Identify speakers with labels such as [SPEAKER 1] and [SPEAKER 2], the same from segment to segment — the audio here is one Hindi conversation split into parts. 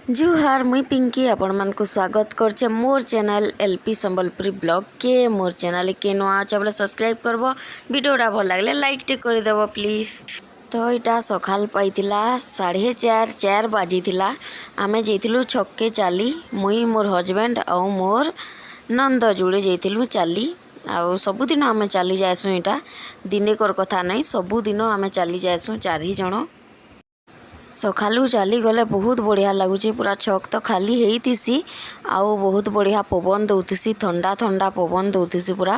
[SPEAKER 1] जुहार मुई पिंकी आपण मन को स्वागत करछे मोर चैनल एलपी संबलपुरी ब्लॉग के मोर चैनल के नुआ चावले सब्सक्राइब करबो वीडियोटा भल लागले लाइक टे कर देबो प्लीज। तो इटा सकाल पाइतिला 4:30 बाजितिला आमे जइतिलु छक्के चाली मुई मोर हस्बैंड आ मोर नंद जुड़े जइतिलु चाली आउ सबुदिन आमे चाली जाएसु इटा दिने कर कथा नहीं सबुदिन आमे चाली जाएसु 4 जण सकालू चली गले बहुत बढ़िया लगुच पूरा छक तो खाली होतीसी आउ बहुत बढ़िया पवन दौतीसी ठंडा ठंडा पवन दौतीसी पूरा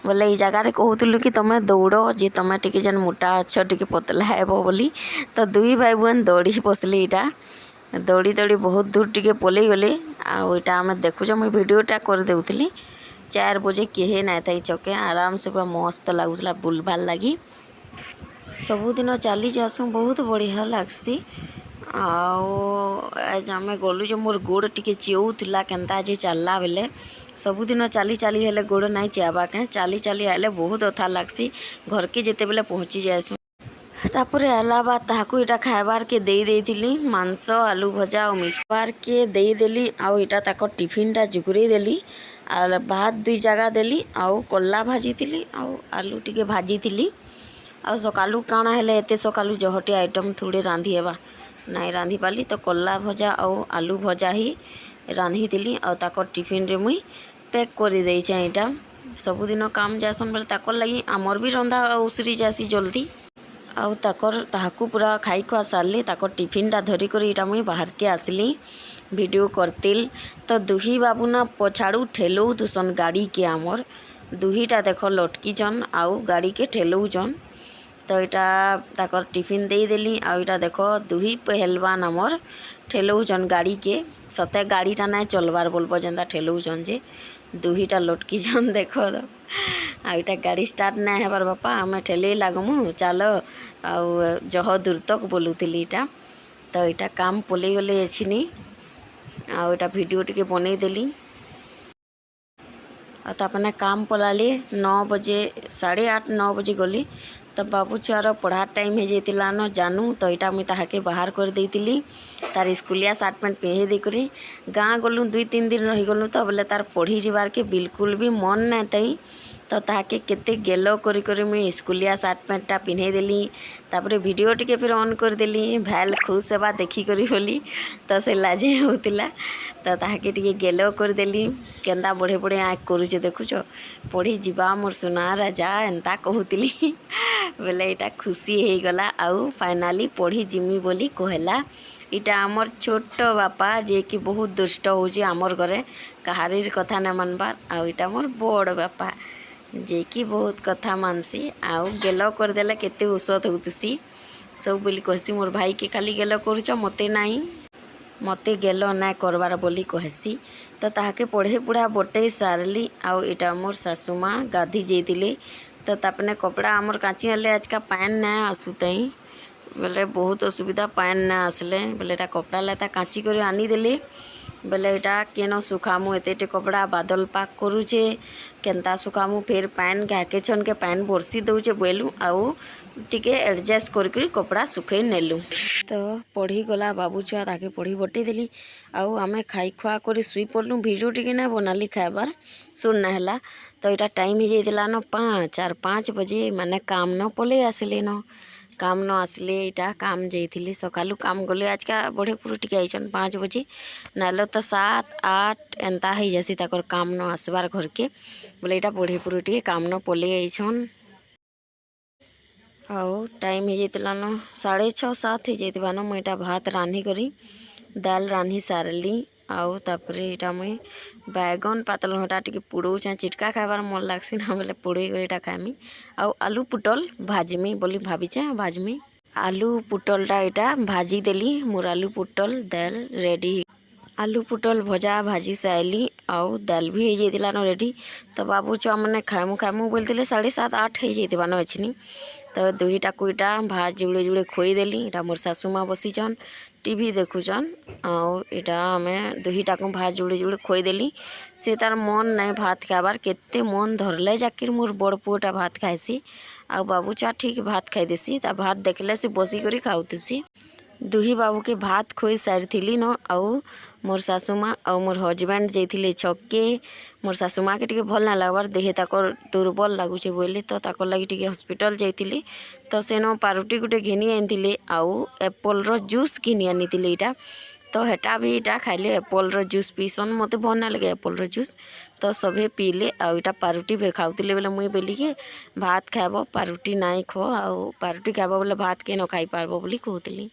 [SPEAKER 1] बोले ये जगार कहूलु कि तुम दौड़ जे तुम टी जेन मोटा अच्छ टी पतला हे बोली तो दुई भाई बहन दौड़ी पसली इटा दौड़ी दौड़ी बहुत दूर टी पलि गले आईटा आम देखुच मुझे भिडटा कर देउथली 4 बजे किए ना था चके आराम से पूरा मस्त लगुला बुलबार लगी सबुदिन चली जासु बहुत बढ़िया लगसी आज आम गलु जो मोर गोड़ टी चिऊला केन्ता जे चलला बेले सबुदिन चली चली हेले गोड़ नहीं चियाबा के चली चली आइले बहुत अथा लगसी घर के जिते बेले पहुँची जासु तापर आला बाद ताकू इटा खाइबार के दे देली मांस आलू भजा और मिक्सर के दे देली आउ इटा ताको टिफिनटा जुगुरे देली आ भात 2 जगह देली आउ कल्ला भाजी थी आउ आलू टी भाजी थी आ सकालू काଣା हेले एते सकालू जहटी आइटम थोड़े रांधि हेबा नहीं रांधि पाली तो कल्ला भजा और आलू भजा ही रांधि दिली आ ताकर टिफिन रे मुई पैक कर देइछे एटा सबुदिन काम जासन बेले ताकर लगी आमर भी रंधा उसरी जासी जल्दी आउ ताकर ताहाकू पूरा खाई खुआ सारली ताकर टिफिनटा धरी कर इटा मुई बाहर के आसली वीडियो करतिल तो दुही बाबूना पछाड़ू ठेलौ दुसन गाड़ी के आमर दुहीटा देख लटकीचन आउ गाड़ी के ठेलौचन तो यहाँ ताकर टिफिन दे देली आ इटा देख दुही पहलवान आमर ठेलौचन गाड़ी के सते गाड़ीटा ना चलबार बोलबो जेनता ठेलौचन जे दुहीटा लटकीचन देख आ इटा गाड़ी स्टार्ट ना हेबार बापा आमे ठेले लागमु चल आउ जह दूर तक बोलुथिली इटा तो इटा काम पलि गले एछिनी आ इटा वीडियो टिके बनै देली आ तापने काम पलाली 9 बजे 8:30 9 बजे गली तो बाबू छुआर पढ़ा टाइम हो जाता न जानू तो यहाँ मुझे ताके बाहर कर देती तार स्कूलिया सार्ट पैंट पिंधे देकरी गाँ गलु 2-3 दिन रहीगलु तो बोले तार पढ़ी जीवार के बिल्कुल भी मन ना तई तो ताके केते गेलो करी मुई स्कूलिया सार्ट पैंटा पिंधे देली तापर वीडियो टिके फिर ऑन कर देली भैल खुश हेबा देखी करी बोली तो से लाजे होतिला तो ताके टिके गेलो कर देली केंदा बढ़े बढ़े आँख करुचे देखुच पढ़ी जीवा मोर सुना राजा एंता कहूतिली बोले इटा खुशी हो गला आउ फाइनाली पढ़ी जिमी बोली कहला इटा आमर छोट बापा जे कि बहुत दुष्ट होची आमर घरे कहारीर कथा ना मानबार आउ इटा मोर बड़ बापा जे कि बहुत कथा मानसी आउ गेलो कर देला केते औषध होतसी सब बोली कहसी मोर भाई के खाली गेलो करूछ मते नाही मते गेलो ना करबार बोली कहसी तो ताके पढ़े पुढ़ा बटे सारली आउ इटा मोर सासुमा गाधी जेतिले तो तापने कपड़ा आमर काची हले आज का पैन ना आसुतई बोले बहुत असुविधा पैन ना आसले बोले एटा कपड़ा लता काची कर आनी देले बोले एटा केन सुखामु एते कपड़ा बादल पाक करूचे केनता सुखामु फिर पैन घाके छन के पैन बरसी दउचे बोलू आउ टिके एडजस्ट कर कपड़ा सुखे नेलु तो पढ़ी गला बाबू छुआ ताके पढ़ी बटे देली आउ आमे खाई खुआ कर सुई पड़लु वीडियो टिके ना बनाली खाइबार सुन ना हला तो यहाँ टाइम हो जाता न 5 बजे माने काम न पले आसले न काम न आसले इटा काम जाइली सकालू काम गले आज का बढ़े पूरे टिके आइछन 5 बजे नालो तो 7-8 एंता हो जासी ताकर काम न आसबार घर के बोले इटा बढ़े पूरे टिके काम न पले आइछन आउ टाइम हो जाता न 6:30-7 हो जाता न मुझे भात रांधि करी दाल रांधि सारली आउ तापर इटा मुई बैगन पातल घटा टी पुड़ौचे चिटका खाइबार मन लगसी ना बोले पुड़े गईटा खाइमी आउ आलू पुटल भाजमी बोली भावीचे भाजमी आलू पुटलटा इटा भाजी देली मोर आलू पुटल दाल रेडी आलू पुटल भजा भाजी साइली आउ दाल भी हो जाता न रेडी तो बाबू छुआ मैंने खाइमु बोलते 7:30-8 हो जाता न अच्छी तो दुईटा कुईटा भात जुड़े जुड़े खोई देली इटा मोर सासुमा बसीचन टीवी देखुचन आउ इटा आमे दुईटा को भात जुड़े जुड़े खोई देली से तार मन नहीं भात खाइबार केते मन धरले जाकिर मोर बड़ पुओटा भात खाइसी आउ बाबू छुआ ठीक भात खाई देसी ता भात देखले से बसी करी खाउतसी दुही बाबू के भात खोई सारी न आउ मोर सासू माँ और मोर हजबैंड जाइए छक्के मोर सासू माँ के टिके भल ना लगवार देहे ताकर दुर्बल लगुचे बोले तो ताकर लगी टिके हॉस्पिटल जाइए तो सेन पारुटी गुटे घिनी आनी आउ एप्पल रो जूस घिनी आनी इटा तो हेटा भी इटा खाइले एप्पल रो जूस पीसन मत भल ना लगे एप्पल रो जूस तो सभे पीले आउ इटा पारुटी फिर खाऊले बोले मुई बोली कि भात खाब पारुटी नाई खो आउ पारुटी खाब बोले भात के न खाई पारबो बोली कहूली।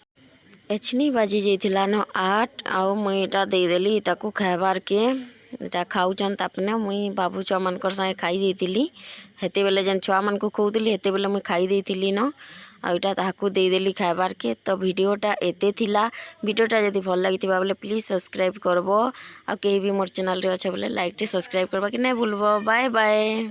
[SPEAKER 1] एछनी बाजी जाइला न 8 आउ मुई इटा देदेली ताकू खाइबार के इटा खाऊचन तापने मुई बाबू छुआ मनकर संगे खाई देइतिली हेते बेले जेन छुआ मन को खोउतिली हेते बेले मुई खाई देइतिली न आउ इटा ताहाकू देदेली खाइबार के। तो वीडियोटा एते थिला वीडियोटा जदि भल लागिथिबा बोले प्लीज सब्सक्राइब करबो आ केही भी मोर चैनल रे अछ बोले लाइक टे सब्सक्राइब करबा कि नहीं भूलबो। Bye bye.